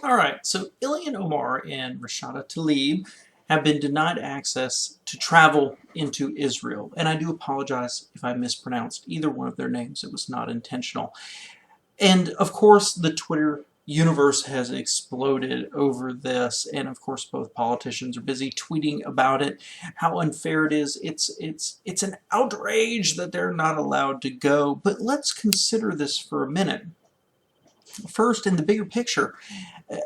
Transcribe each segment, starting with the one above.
All right, so Ilyan Omar and Rashada Tlaib have been denied access to travel into Israel. And I do apologize if I mispronounced either one of their names. It was not intentional. And of course, the Twitter universe has exploded over this, and of course both politicians are busy tweeting about it, how unfair it is. It's an outrage that they're not allowed to go. But let's consider this for a minute. First, in the bigger picture,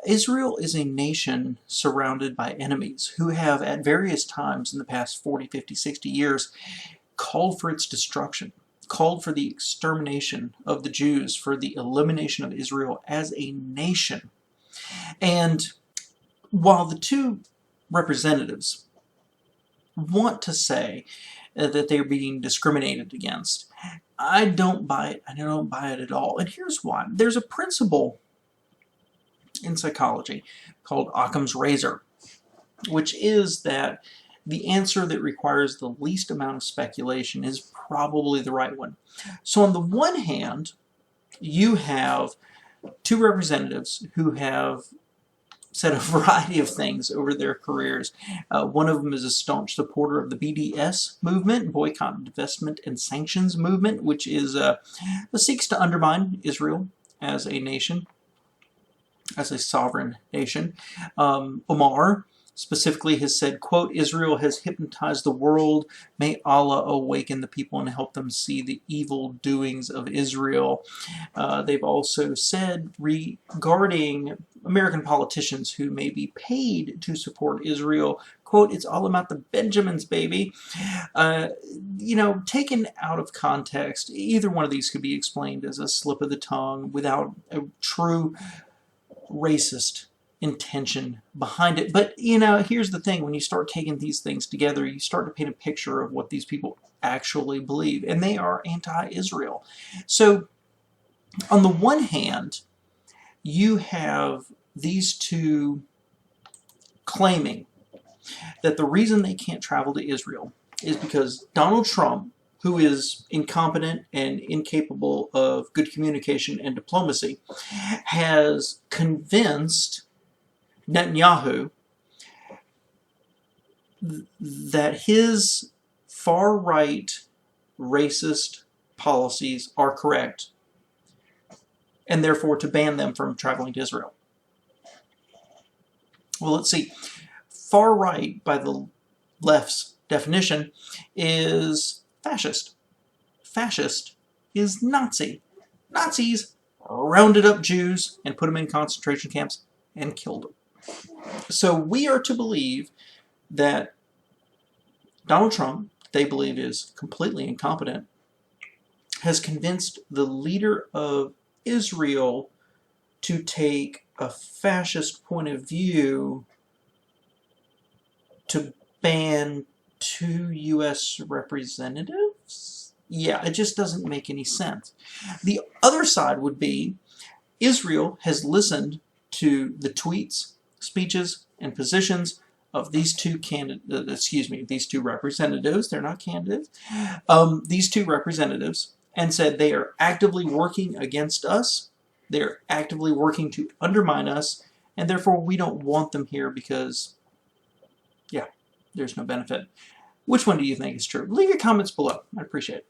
Israel is a nation surrounded by enemies who have at various times in the past 40, 50, 60 years called for its destruction, called for the extermination of the Jews, for the elimination of Israel as a nation. And while the two representatives want to say that they're being discriminated against, I don't buy it. I don't buy it at all. And here's why. There's a principle in psychology called Occam's razor, which is that the answer that requires the least amount of speculation is probably the right one. So on the one hand, you have two representatives who have said a variety of things over their careers. One of them is a staunch supporter of the BDS movement, Boycott, Divestment, and Sanctions movement, which is seeks to undermine Israel as a nation, as a sovereign nation. Omar specifically has said, quote, "Israel has hypnotized the world. May Allah awaken the people and help them see the evil doings of Israel." They've also said regarding American politicians who may be paid to support Israel, quote, "It's all about the Benjamins, baby." Taken out of context, either one of these could be explained as a slip of the tongue without a true racist intention behind it. But, here's the thing. When you start taking these things together, you start to paint a picture of what these people actually believe, and they are anti-Israel. So, on the one hand, you have these two claiming that the reason they can't travel to Israel is because Donald Trump, who is incompetent and incapable of good communication and diplomacy, has convinced Netanyahu that his far-right racist policies are correct, and therefore to ban them from traveling to Israel. Well, let's see. Far-right, by the left's definition, is fascist. Fascist is Nazi. Nazis rounded up Jews and put them in concentration camps and killed them. So we are to believe that Donald Trump, they believe is completely incompetent, has convinced the leader of Israel to take a fascist point of view to ban two U.S. representatives? Yeah, it just doesn't make any sense. The other side would be Israel has listened to the tweets, speeches, and positions of these two these two representatives. They're not candidates. These two representatives, and said they are actively working against us. They're actively working to undermine us, and therefore we don't want them here because, yeah, there's no benefit. Which one do you think is true? Leave your comments below. I appreciate it.